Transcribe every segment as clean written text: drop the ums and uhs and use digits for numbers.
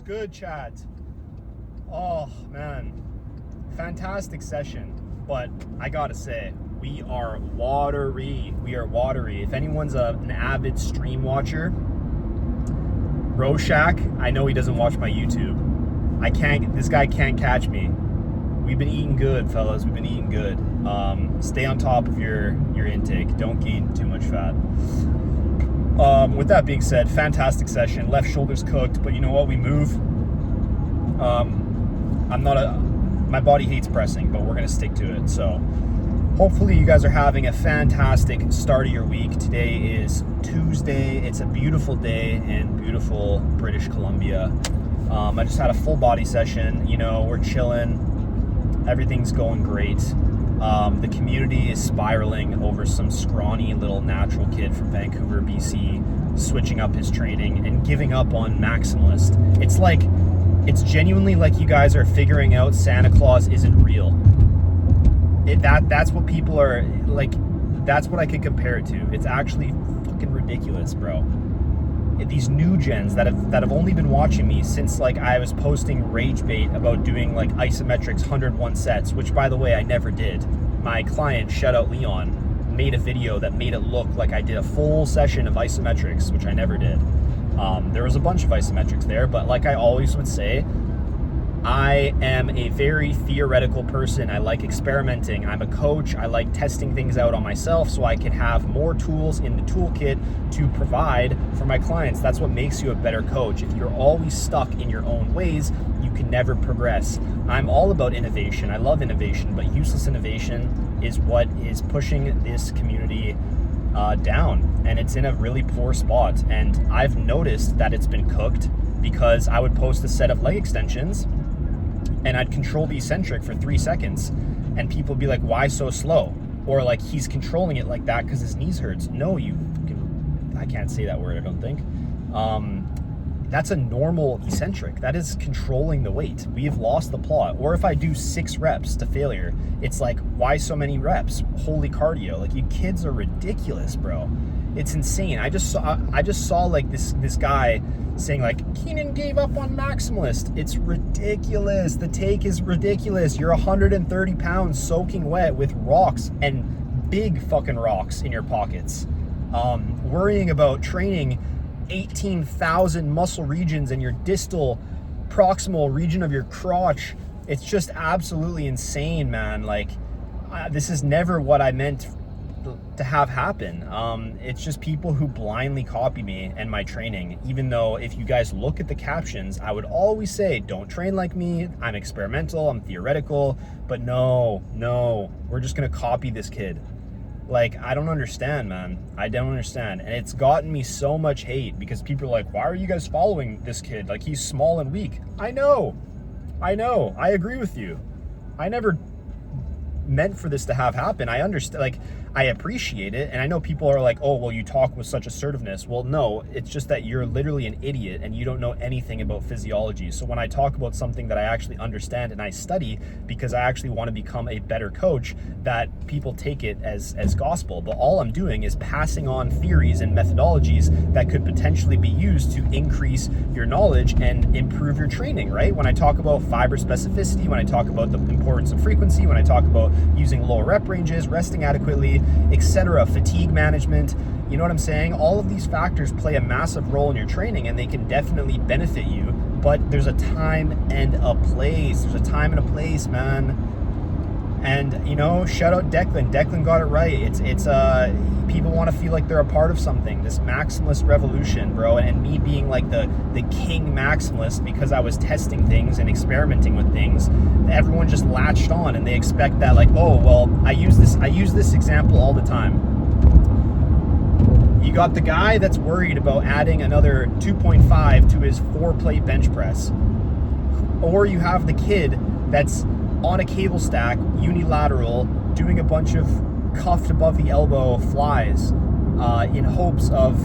good, chat? Oh, man. Fantastic session. But I gotta say, we are watery. We are watery. If anyone's an avid stream watcher, Rorschach, I know he doesn't watch my YouTube. This guy can't catch me. We've been eating good, fellas. We've been eating good. Stay on top of your intake. Don't gain too much fat. With that being said, fantastic session. Left shoulder's cooked, but you know what? We move. My body hates pressing, but we're gonna stick to it. So hopefully you guys are having a fantastic start of your week. Today is Tuesday. It's a beautiful day in beautiful British Columbia. I just had a full body session. You know, we're chilling. Everything's going great. The community is spiraling over some scrawny little natural kid from Vancouver, BC, switching up his training and giving up on maximalist. It's genuinely like you guys are figuring out Santa Claus isn't real. That's what people are like. That's what I could compare it to. It's actually fucking ridiculous, bro. These new gens that have only been watching me since like I was posting rage bait about doing like isometrics 101 sets, which by the way I never did. My client, shout out Leon, made a video that made it look like I did a full session of isometrics, which I never did. There was a bunch of isometrics there, but like I always would say, I am a very theoretical person. I like experimenting. I'm a coach. I like testing things out on myself so I can have more tools in the toolkit to provide for my clients. That's what makes you a better coach. If you're always stuck in your own ways, you can never progress. I'm all about innovation. I love innovation, but useless innovation is what is pushing this community down, and it's in a really poor spot. And I've noticed that it's been cooked because I would post a set of leg extensions and I'd control the eccentric for 3 seconds and people would be like, why so slow? Or like, he's controlling it like that because his knees hurts. No, I can't say that word, I don't think. That's a normal eccentric. That is controlling the weight. We have lost the plot. Or if I do 6 reps to failure, it's like, why so many reps? Holy cardio. Like, you kids are ridiculous, bro. It's insane. I just saw like this guy saying like, Keenan gave up on maximalist. It's ridiculous. The take is ridiculous. You're 130 pounds soaking wet with rocks and big fucking rocks in your pockets. Worrying about training 18,000 muscle regions in your distal proximal region of your crotch. It's just absolutely insane, man. Like, this is never what I meant to have happen. It's just people who blindly copy me and my training, even though if you guys look at the captions, I would always say, don't train like me. I'm experimental, I'm theoretical, but no, we're just gonna copy this kid. Like, I don't understand, man. I don't understand. And it's gotten me so much hate because people are like, why are you guys following this kid? Like, he's small and weak. I know. I agree with you. I never meant for this to have happen. I understand, like, I appreciate it, and I know people are like, oh, well, you talk with such assertiveness. Well, no, it's just that you're literally an idiot and you don't know anything about physiology. So when I talk about something that I actually understand and I study because I actually want to become a better coach, that people take it as gospel. But all I'm doing is passing on theories and methodologies that could potentially be used to increase your knowledge and improve your training, right? When I talk about fiber specificity, when I talk about the importance of frequency, when I talk about using lower rep ranges, resting adequately, etc., fatigue management, you know what I'm saying? All of these factors play a massive role in your training and they can definitely benefit you, but there's a time and a place. There's a time and a place, man. And, you know, shout out Declan. Declan got it right. It's people want to feel like they're a part of something, this maximalist revolution, bro. And me being like the king maximalist because I was testing things and experimenting with things, everyone just latched on and they expect that, like, oh, well, I use this example all the time. You got the guy that's worried about adding another 2.5 to his 4-plate bench press. Or you have the kid that's on a cable stack, unilateral, doing a bunch of cuffed above the elbow flies in hopes of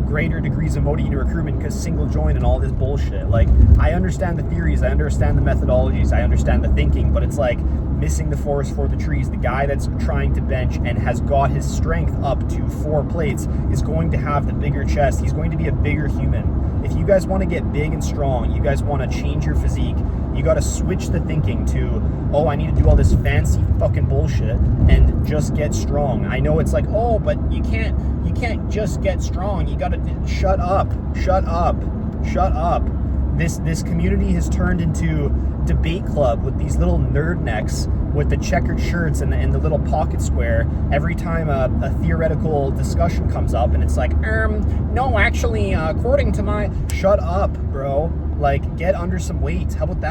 greater degrees of motor unit recruitment because single joint and all this bullshit. Like, I understand the theories, I understand the methodologies, I understand the thinking, but it's like missing the forest for the trees. The guy that's trying to bench and has got his strength up to 4 plates is going to have the bigger chest. He's going to be a bigger human. If you guys want to get big and strong, you guys want to change your physique, you got to switch the thinking to, oh, I need to do all this fancy fucking bullshit and just get strong. I know it's like, oh, but you can't just get strong. You got to shut up. This community has turned into debate club with these little nerd necks with the checkered shirts and the little pocket square every time a theoretical discussion comes up, and it's like, no, actually, according to my... Shut up, bro. Like, get under some weight. How about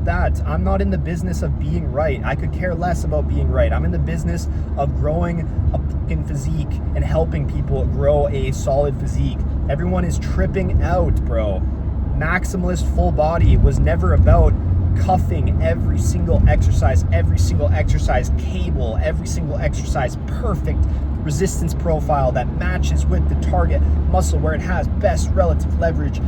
that? I'm not in the business of being right. I could care less about being right. I'm in the business of growing a fucking physique and helping people grow a solid physique. Everyone is tripping out, bro. Maximalist full body was never about cuffing every single exercise cable, every single exercise perfect resistance profile that matches with the target muscle where it has best relative leverage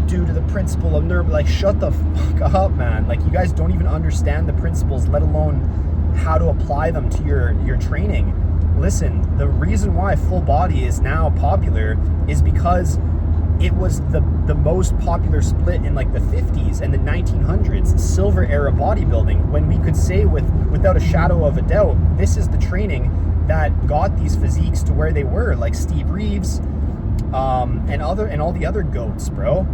due to the principle of nerve. Like, shut the fuck up, man. Like, you guys don't even understand the principles, let alone how to apply them to your training. Listen, the reason why full body is now popular is because it was the most popular split in like the 50s and the 1900s, silver era bodybuilding, when we could say without a shadow of a doubt, this is the training that got these physiques to where they were, like Steve Reeves, and all the other goats, bro.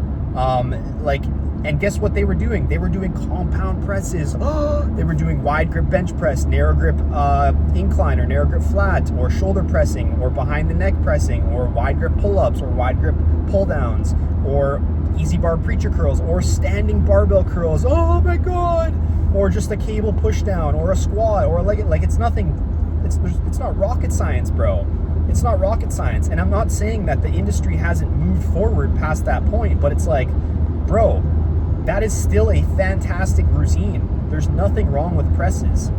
And guess what they were doing? They were doing compound presses. They were doing wide grip bench press, narrow grip incline or narrow grip flat, or shoulder pressing, or behind the neck pressing, or wide grip pull-ups, or wide grip pull downs, or easy bar preacher curls, or standing barbell curls. Oh my God! Or just a cable push down, or a squat, or like it's nothing. It's not rocket science, bro. It's not rocket science. And I'm not saying that the industry hasn't moved forward past that point, but it's like, bro, that is still a fantastic routine. There's nothing wrong with presses.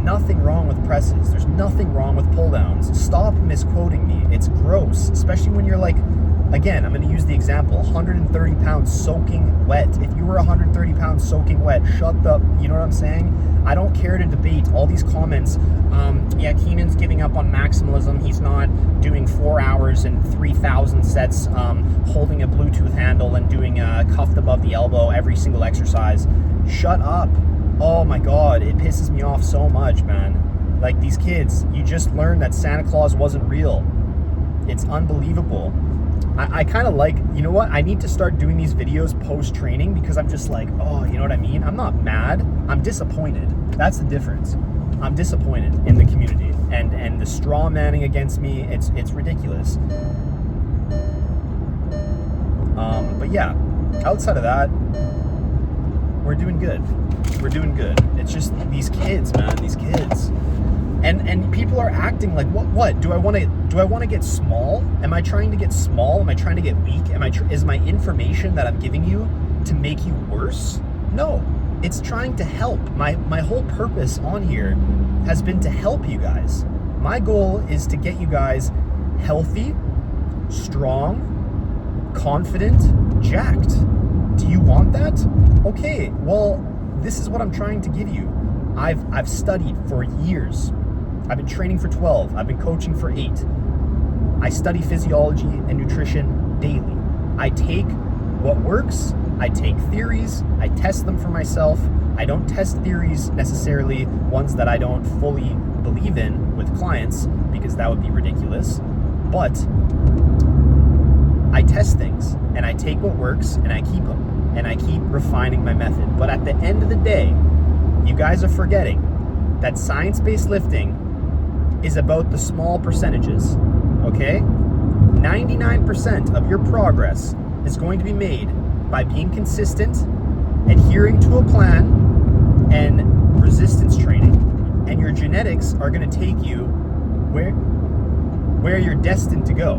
Nothing wrong with presses. There's nothing wrong with pull downs. Stop misquoting me. It's gross, especially when you're like, again, I'm going to use the example, 130 pounds soaking wet. If you were 130 pounds soaking wet, shut the, you know what I'm saying? I don't care to debate all these comments. Yeah, Keenan's giving up on maximalism. He's not doing 4 hours and 3,000 sets holding a Bluetooth handle and doing cuffed above the elbow every single exercise. Shut up. Oh my God, it pisses me off so much, man. Like, these kids, you just learned that Santa Claus wasn't real. It's unbelievable. I kind of like, you know what? I need to start doing these videos post-training because I'm just like, oh, you know what I mean? I'm not mad. I'm disappointed. That's the difference. I'm disappointed in the community. And the straw manning against me, it's ridiculous. But yeah, outside of that, we're doing good. We're doing good. It's just these kids, man, these kids. And people are acting like, what? Do I want to get small? Am I trying to get small? Am I trying to get weak? Is my information that I'm giving you to make you worse? No, it's trying to help. My whole purpose on here has been to help you guys. My goal is to get you guys healthy, strong, confident, jacked. Do you want that? Okay, well, this is what I'm trying to give you. I've studied for years. I've been training for 12. I've been coaching for 8. I study physiology and nutrition daily. I take what works, I take theories, I test them for myself. I don't test theories necessarily, ones that I don't fully believe in with clients, because that would be ridiculous. But I test things, and I take what works, and I keep them, and I keep refining my method. But at the end of the day, you guys are forgetting that science-based lifting is about the small percentages, okay? 99% of your progress is going to be made by being consistent, adhering to a plan, and resistance training. And your genetics are going to take you where you're destined to go.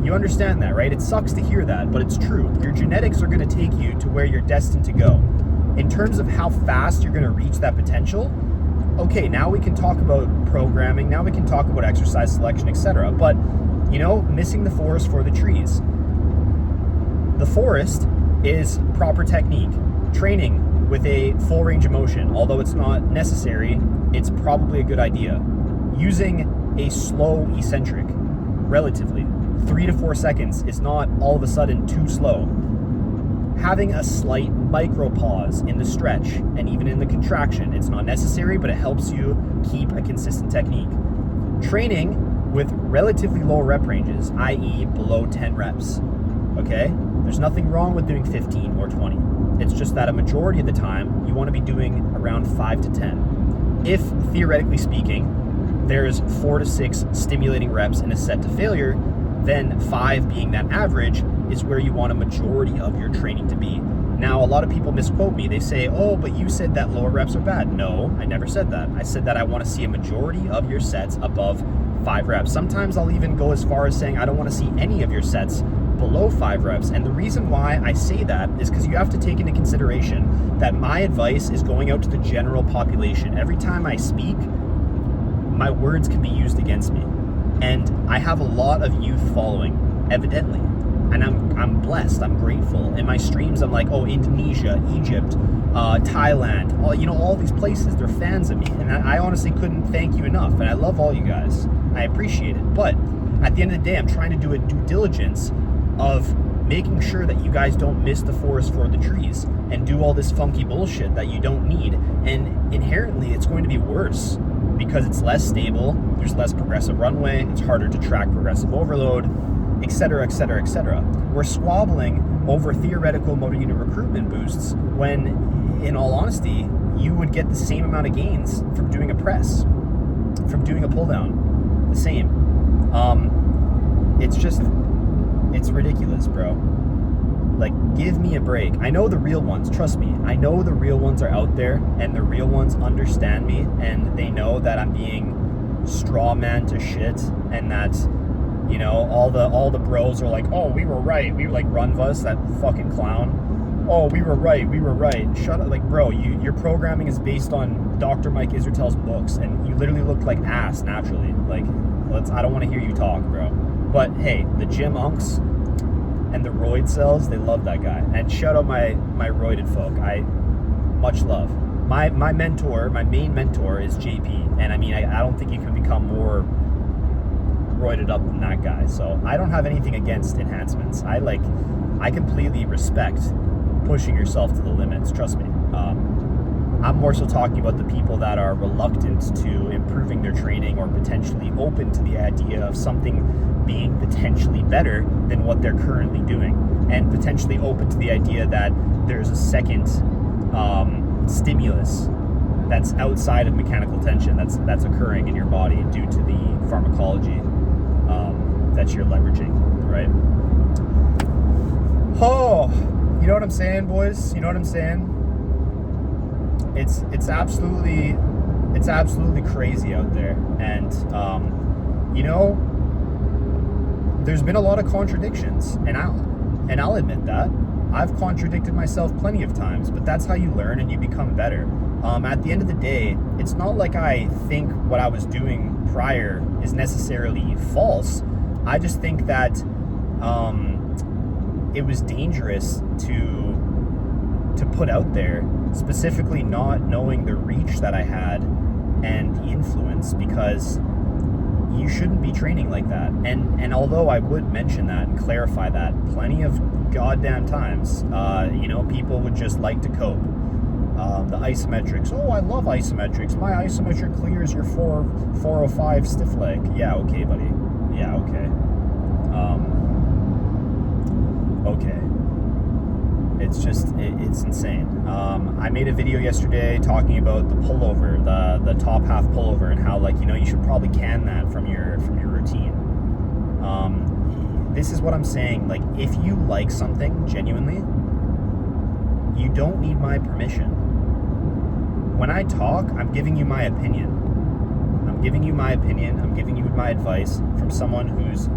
You understand that, right? It sucks to hear that, but it's true. Your genetics are going to take you to where you're destined to go. In terms of how fast you're going to reach that potential, okay, now we can talk about programming, now we can talk about exercise selection, etc. But, you know, missing the forest for the trees. The forest is proper technique. Training with a full range of motion, although it's not necessary, it's probably a good idea. Using a slow eccentric, relatively. 3 to 4 seconds is not all of a sudden too slow. Having a slight micro pause in the stretch and even in the contraction, it's not necessary, but it helps you keep a consistent technique. Training with relatively low rep ranges, i.e. below 10 reps, okay? There's nothing wrong with doing 15 or 20. It's just that a majority of the time, you want to be doing around 5 to 10. If, theoretically speaking, there's 4 to 6 stimulating reps in a set to failure, then 5 being that average is where you want a majority of your training to be. Now, a lot of people misquote me. They say, oh, but you said that lower reps are bad. No, I never said that. I said that I want to see a majority of your sets above 5 reps. Sometimes I'll even go as far as saying I don't want to see any of your sets below 5 reps. And the reason why I say that is because you have to take into consideration that my advice is going out to the general population. Every time I speak, my words can be used against me. And I have a lot of youth following, evidently. And I'm blessed, I'm grateful. In my streams, I'm like, oh, Indonesia, Egypt, Thailand, all these places, they're fans of me. And I honestly couldn't thank you enough. And I love all you guys. I appreciate it. But at the end of the day, I'm trying to do a due diligence of making sure that you guys don't miss the forest for the trees and do all this funky bullshit that you don't need. And inherently, it's going to be worse because it's less stable, there's less progressive runway, it's harder to track progressive overload, etc., etc., etc. We're squabbling over theoretical motor unit recruitment boosts when, in all honesty, you would get the same amount of gains from doing a press, from doing a pull down, the same. It's ridiculous, bro. Like, give me a break. I know the real ones, trust me. I know the real ones are out there, and the real ones understand me, and they know that I'm being straw man to shit, and that, all the bros are like, oh, we were right. We were like Runvus, that fucking clown. Oh, we were right. Shut up. Like, bro, your programming is based on Dr. Mike Israel's books, and you literally look like ass naturally. Like, I don't want to hear you talk, bro. But hey, the gym unks and the roid cells, they love that guy. And shout out my roided folk. Much love. My mentor, my main mentor is JP. And I mean, I don't think you can become more roided up than that guy. So I don't have anything against enhancements. I completely respect pushing yourself to the limits, trust me. I'm more so talking about the people that are reluctant to improving their training or potentially open to the idea of something being potentially better than what they're currently doing, and potentially open to the idea that there's a second stimulus that's outside of mechanical tension that's occurring in your body due to the pharmacology that you're leveraging, right? Oh, you know what I'm saying, boys? You know what I'm saying? It's absolutely crazy out there, and there's been a lot of contradictions, and I'll admit that I've contradicted myself plenty of times, but that's how you learn and you become better. At the end of the day, it's not like I think what I was doing prior is necessarily false. I just think that it was dangerous to put out there, specifically not knowing the reach that I had and the influence, because you shouldn't be training like that. And although I would mention that and clarify that plenty of goddamn times, people would just like to cope. The isometrics. Oh, I love isometrics. My isometric clears your 405 stiff leg. Yeah, okay, buddy. Yeah, okay. Okay. It's just, it's insane. I made a video yesterday talking about the pullover, the top half pullover, and how, you should probably can that from your routine. This is what I'm saying. Like, if you like something genuinely, you don't need my permission. When I talk, I'm giving you my opinion. I'm giving you my advice from someone who's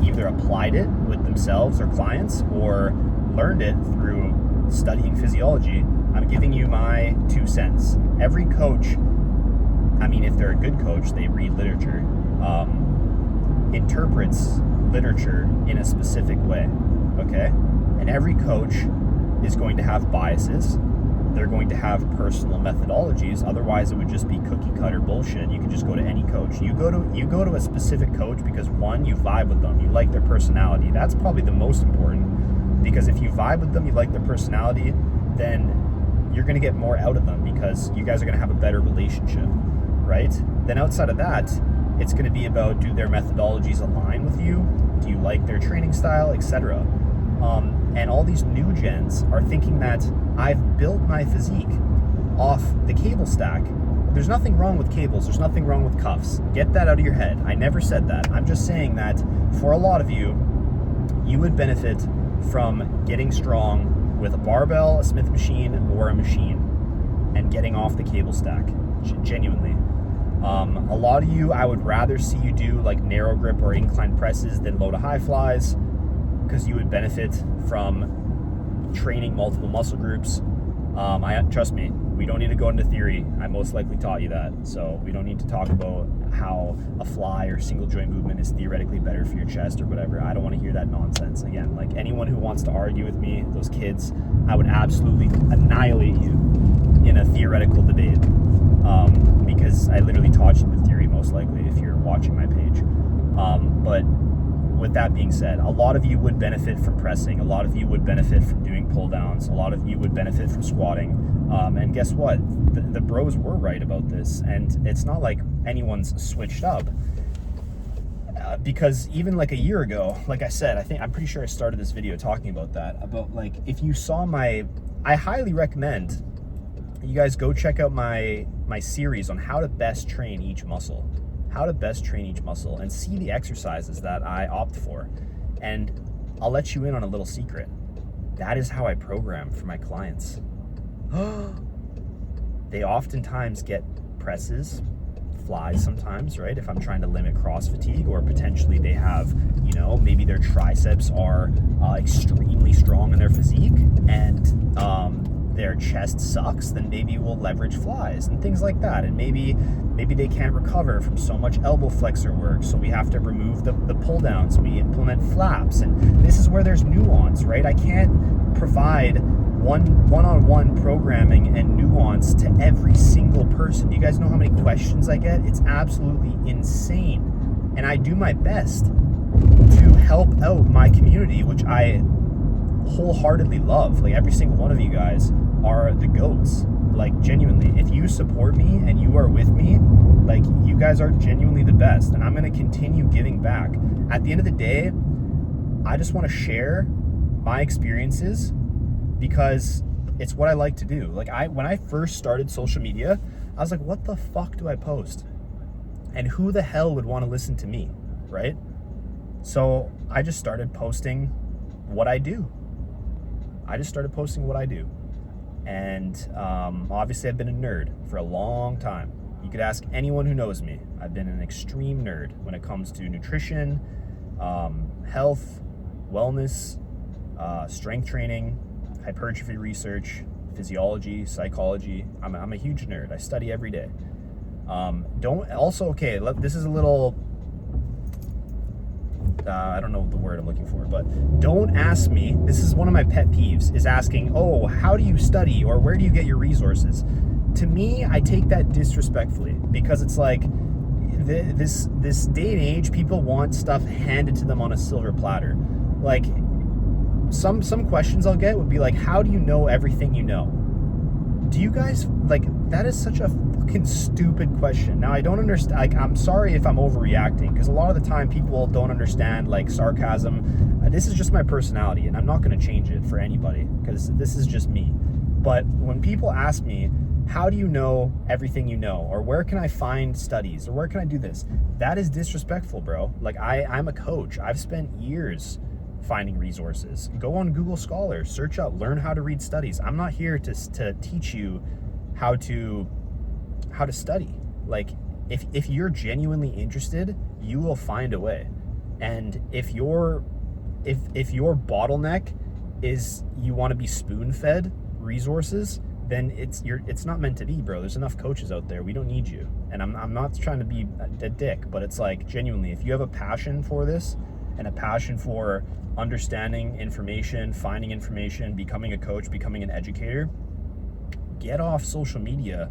either applied it with themselves or clients, or learned it through studying physiology. I'm giving you my 2 cents. Every coach, if they're a good coach, they read literature, interprets literature in a specific way, okay? And every coach is going to have biases. they're going to have personal methodologies. Otherwise, it would just be cookie cutter bullshit. You can just go to any coach. You go to a specific coach because, one, you vibe with them, you like their personality. That's probably the most important, because if you vibe with them, you like their personality, then you're going to get more out of them because you guys are going to have a better relationship, right? Then outside of that, it's going to be about, do their methodologies align with you? Do you like their training style, etc.? And all these new gens are thinking that I've built my physique off the cable stack. There's nothing wrong with cables. There's nothing wrong with cuffs. Get that out of your head. I never said that. I'm just saying that for a lot of you, you would benefit from getting strong with a barbell, a Smith machine, or a machine, and getting off the cable stack, genuinely. A lot of you, I would rather see you do like narrow grip or incline presses than low to high flies, because you would benefit from training multiple muscle groups. Trust me, we don't need to go into theory. I most likely taught you that, so we don't need to talk about how a fly or single joint movement is theoretically better for your chest or whatever. I don't want to hear that nonsense. Again, like, anyone who wants to argue with me, those kids, I would absolutely annihilate you in a theoretical debate, because I literally taught you the theory, most likely, if you're watching my page. But with that being said, a lot of you would benefit from pressing. A lot of you would benefit from doing pull downs. A lot of you would benefit from squatting. And guess what? The bros were right about this. And it's not like anyone's switched up. Because even like a year ago, like I said, I'm pretty sure I started this video talking about that. About, like, if you saw I highly recommend you guys go check out my series on how to best train each muscle. And see the exercises that I opt for. And I'll let you in on a little secret. That is how I program for my clients. They oftentimes get presses, flies sometimes, right? If I'm trying to limit cross fatigue, or potentially they have, maybe their triceps are extremely strong in their physique, and their chest sucks, then maybe we'll leverage flies and things like that. And maybe they can't recover from so much elbow flexor work, so we have to remove the pull downs. We implement flaps, and this is where there's nuance, right? I can't provide one-on-one programming and nuance to every single person. Do you guys know how many questions I get? It's absolutely insane. And I do my best to help out my community, which I wholeheartedly love. Like, every single one of you guys are the goats. Like, genuinely, if you support me and you are with me, like, you guys are genuinely the best, and I'm going to continue giving back. At the end of the day, I just want to share my experiences because it's what I like to do. Like, when I first started social media, I was like, what the fuck do I post? And who the hell would want to listen to me, right? So I just started posting what I do. And obviously I've been a nerd for a long time. You could ask anyone who knows me. I've been an extreme nerd when it comes to nutrition, health, wellness, strength training, hypertrophy research, physiology, psychology. I'm a huge nerd. I study every day. This is a little, I don't know the word I'm looking for, but don't ask me. This is one of my pet peeves, is asking, oh, how do you study, or where do you get your resources? To me, I take that disrespectfully, because it's like, this day and age, people want stuff handed to them on a silver platter. Like, some questions I'll get would be like, how do you know everything you know? Do you guys, like, that is such a fucking stupid question. Now, I don't understand, like, I'm sorry if I'm overreacting, because a lot of the time people don't understand, like, sarcasm. This is just my personality, and I'm not going to change it for anybody, because this is just me. But when people ask me, how do you know everything you know, or where can I find studies, or where can I do this, that is disrespectful, bro. Like, I'm a coach. I've spent years finding resources. Go on Google Scholar, search up, learn how to read studies. I'm not here to teach you how to study. Like, if you're genuinely interested, you will find a way. And if your bottleneck is you want to be spoon-fed resources, then it's not meant to be, bro. There's enough coaches out there. We don't need you. And I'm not trying to be a dick, but it's like, genuinely, if you have a passion for this and a passion for understanding information, finding information, becoming a coach, becoming an educator, get off social media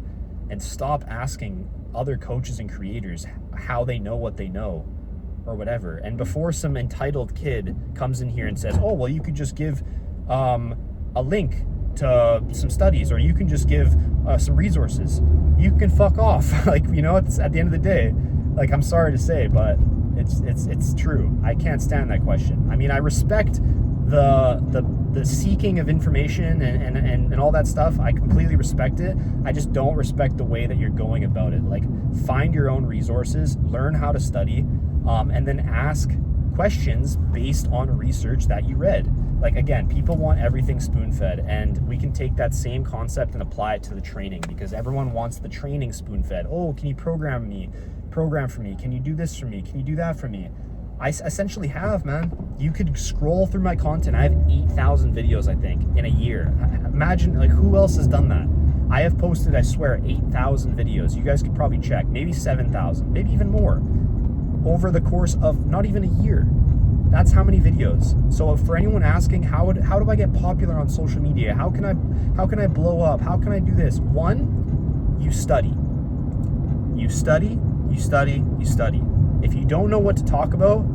and stop asking other coaches and creators how they know what they know or whatever. And before some entitled kid comes in here and says, oh, well, you could just give a link to some studies, or you can just give some resources, you can fuck off. Like, you know, it's at the end of the day, like, I'm sorry to say, but it's true. I can't stand that question. I mean, I respect the seeking of information and all that stuff. I completely respect it. I just don't respect the way that you're going about it. Like, find your own resources, learn how to study, and then ask questions based on research that you read. Like, again, people want everything spoon-fed, and we can take that same concept and apply it to the training, because everyone wants the training spoon-fed. Oh, can you program for me? Can you do this for me? Can you do that for me? I essentially have, man. You could scroll through my content. I have 8,000 videos, I think, in a year. Imagine, like, who else has done that? I have posted, I swear, 8,000 videos. You guys could probably check. Maybe 7,000, maybe even more, over the course of not even a year. That's how many videos. So for anyone asking, how do I get popular on social media? How can I blow up? How can I do this? One, you study. You study, you study, you study. If you don't know what to talk about,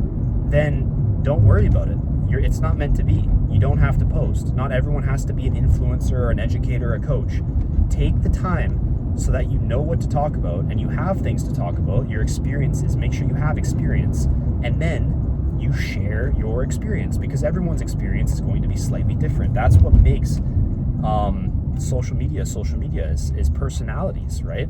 then don't worry about it. It's not meant to be. You don't have to post. Not everyone has to be an influencer or an educator or a coach. Take the time so that you know what to talk about and you have things to talk about, your experiences. Make sure you have experience. And then you share your experience, because everyone's experience is going to be slightly different. That's what makes social media is personalities, right?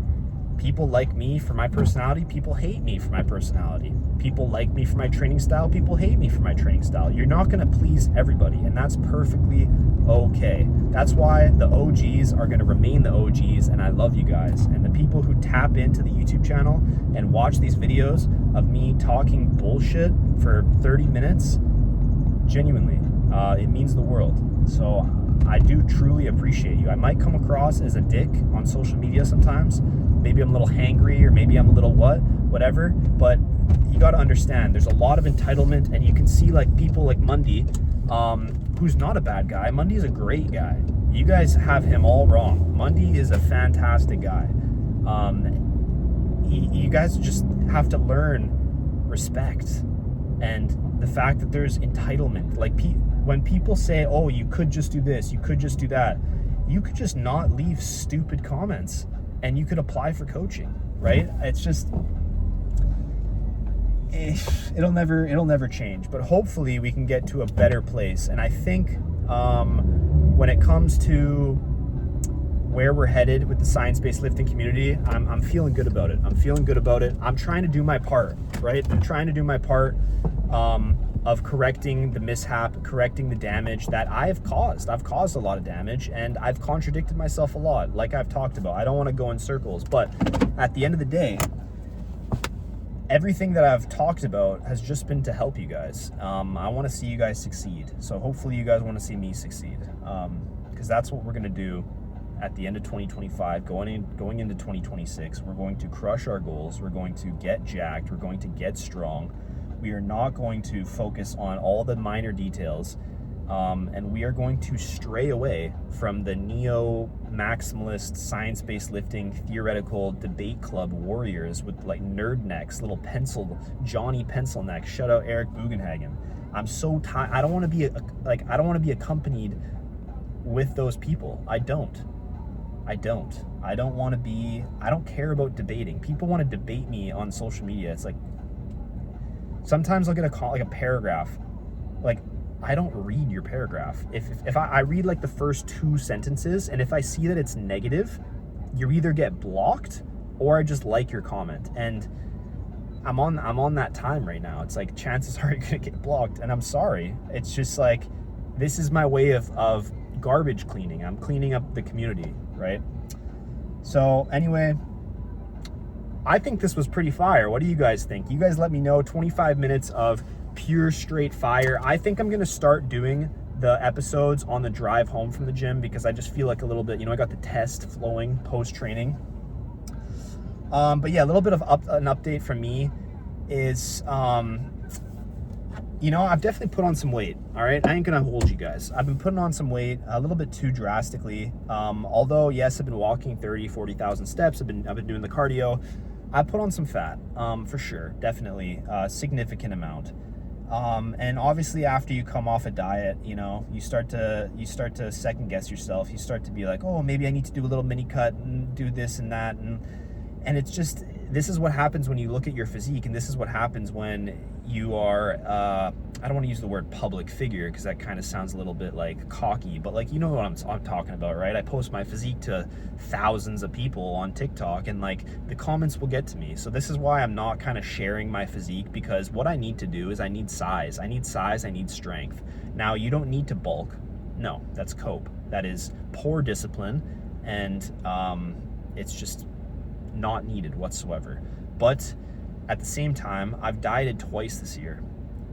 People like me for my personality, people hate me for my personality. People like me for my training style, people hate me for my training style. You're not going to please everybody, and that's perfectly okay. That's why the OGs are going to remain the OGs, and I love you guys. And the people who tap into the YouTube channel and watch these videos of me talking bullshit for 30 minutes, genuinely, it means the world. So I do truly appreciate you. I might come across as a dick on social media sometimes. Maybe I'm a little hangry, or maybe I'm a little whatever, but you got to understand there's a lot of entitlement, and you can see, like, people like Mundy, who's not a bad guy. Mundy is a great guy. You guys have him all wrong. Mundy is a fantastic guy. You guys just have to learn respect and the fact that there's entitlement. Like, when people say, oh, you could just do this, you could just do that, you could just not leave stupid comments and you could apply for coaching, right? It's just, it'll never change, but hopefully we can get to a better place. And I think when it comes to where we're headed with the science-based lifting community, I'm feeling good about it. I'm trying to do my part, right? I'm trying to do my part of correcting the mishap, correcting the damage that I've caused. I've caused a lot of damage, and I've contradicted myself a lot, like I've talked about. I don't want to go in circles, but at the end of the day, everything that I've talked about has just been to help you guys. I want to see you guys succeed. So hopefully you guys want to see me succeed, because that's what we're going to do at the end of 2025, going into 2026. We're going to crush our goals. We're going to get jacked. We're going to get strong. We are not going to focus on all the minor details, and we are going to stray away from the neo-maximalist, science-based lifting, theoretical debate club warriors with, like, nerd necks, little Johnny pencil neck. Shout out Eric Bugenhagen. I'm so tired. I don't want to be accompanied with those people. I don't want to be. I don't care about debating. People want to debate me on social media. It's like, sometimes I'll get a paragraph. Like, I don't read your paragraph. If I read, like, the first 2 sentences, and if I see that it's negative, you either get blocked or I just like your comment. And I'm on that time right now. It's like, chances are you're gonna get blocked, and I'm sorry. It's just like, this is my way of garbage cleaning. I'm cleaning up the community, right? So anyway, I think this was pretty fire. What do you guys think? You guys let me know. 25 minutes of pure straight fire. I think I'm gonna start doing the episodes on the drive home from the gym, because I just feel like a little bit, I got the test flowing post-training. But yeah, a little bit of an update from me is you know, I've definitely put on some weight, all right? I ain't gonna hold you guys. I've been putting on some weight a little bit too drastically. Although, yes, I've been walking 30, 40,000 steps. I've been doing the cardio. I put on some fat, for sure, definitely, a significant amount. And obviously after you come off a diet, you know, you start to second guess yourself. You start to be like, oh, maybe I need to do a little mini cut and do this and that. And it's just, this is what happens when you look at your physique, and this is what happens when you are, I don't want to use the word public figure because that kind of sounds a little bit like cocky, but like, you know what I'm talking about, right? I post my physique to thousands of people on TikTok, and like the comments will get to me. So this is why I'm not kind of sharing my physique, because what I need to do is I need size, I need strength. Now, you don't need to bulk. No, that's cope. That is poor discipline, and it's just not needed whatsoever. But at the same time, I've dieted twice this year,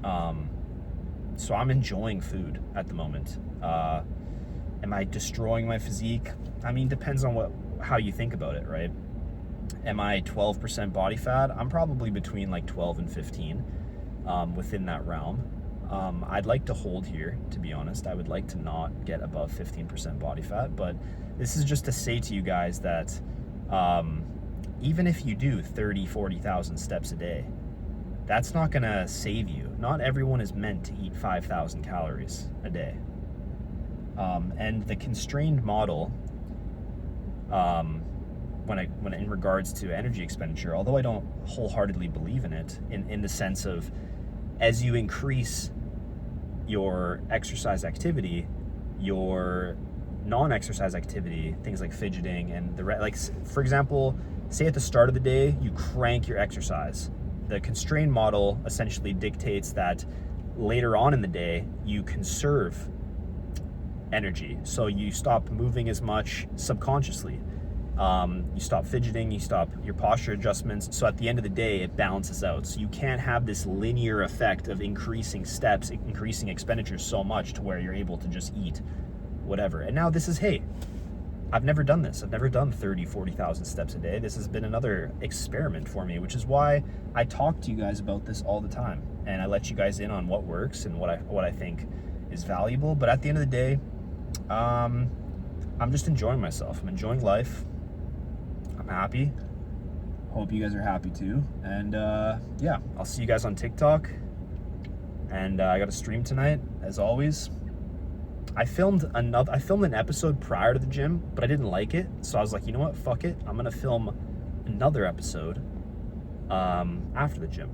so I'm enjoying food at the moment. Am I destroying my physique? I mean, depends on how you think about it, right? Am I 12% body fat? I'm probably between like 12 and 15, within that realm. I'd like to hold here, to be honest. I would like to not get above 15% body fat, but this is just to say to you guys that even if you do 30, 40,000 steps a day, that's not gonna save you. Not everyone is meant to eat 5,000 calories a day. And the constrained model, when in regards to energy expenditure, although I don't wholeheartedly believe in it, in the sense of, as you increase your exercise activity, your non-exercise activity, things like fidgeting and like, for example, say at the start of the day, you crank your exercise. The constrained model essentially dictates that later on in the day, you conserve energy. So you stop moving as much subconsciously. You stop fidgeting, you stop your posture adjustments. So at the end of the day, it balances out. So you can't have this linear effect of increasing steps, increasing expenditures so much to where you're able to just eat whatever. And now this is, hey, I've never done this. I've never done 30, 40,000 steps a day. This has been another experiment for me, which is why I talk to you guys about this all the time. And I let you guys in on what works and what I think is valuable. But at the end of the day, I'm just enjoying myself. I'm enjoying life. I'm happy. Hope you guys are happy too. And yeah, I'll see you guys on TikTok. And I got a stream tonight, as always. I filmed an episode prior to the gym, but I didn't like it. So I was like, you know what? Fuck it. I'm gonna film another episode after the gym.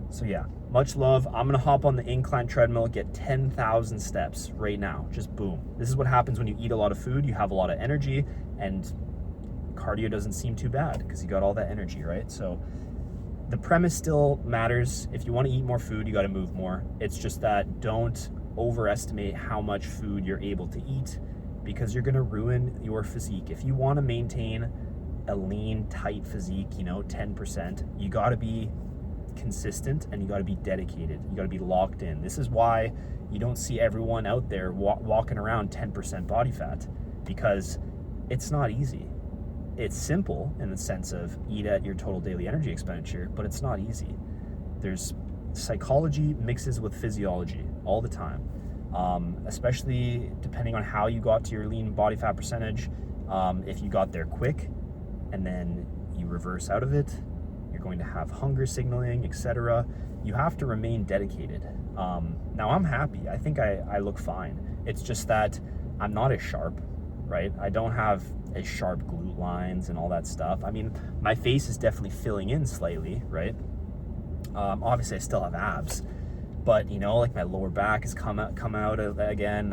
So yeah, much love. I'm gonna hop on the incline treadmill, get 10,000 steps right now. Just boom. This is what happens when you eat a lot of food. You have a lot of energy, and cardio doesn't seem too bad because you got all that energy, right? So the premise still matters. If you want to eat more food, you got to move more. It's just that don't overestimate how much food you're able to eat, because you're going to ruin your physique. If you want to maintain a lean, tight physique, 10%, you got to be consistent and you got to be dedicated. You got to be locked in. This is why you don't see everyone out there walking around 10% body fat, because it's not easy. It's simple in the sense of eat at your total daily energy expenditure, but it's not easy. There's psychology mixes with physiology all the time, especially depending on how you got to your lean body fat percentage. If you got there quick and then you reverse out of it, you're going to have hunger signaling, etc. You have to remain dedicated. Now I'm happy. I think I look fine. It's just that I'm not as sharp, right? I don't have as sharp glute lines and all that stuff. I mean, my face is definitely filling in slightly, right? Obviously I still have abs, but like my lower back has come out again,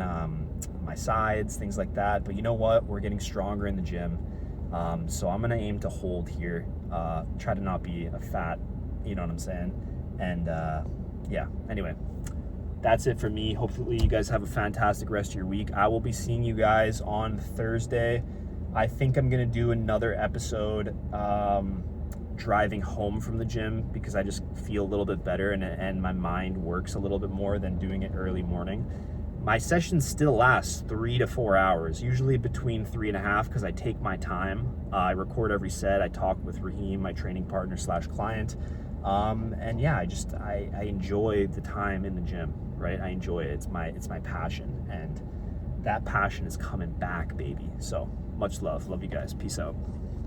my sides, things like that. But you know what? We're getting stronger in the gym. So I'm gonna aim to hold here, try to not be a fat, you know what I'm saying? And yeah, anyway, that's it for me. Hopefully you guys have a fantastic rest of your week. I will be seeing you guys on Thursday. I think I'm gonna do another episode driving home from the gym, because I just feel a little bit better and my mind works a little bit more than doing it early morning. My sessions still last 3 to 4 hours, usually between 3.5, because I take my time. I record every set. I talk with Raheem, my training partner / client. And yeah, I enjoy the time in the gym, right? I enjoy it. It's my passion, and that passion is coming back, baby. So much love. Love you guys. Peace out.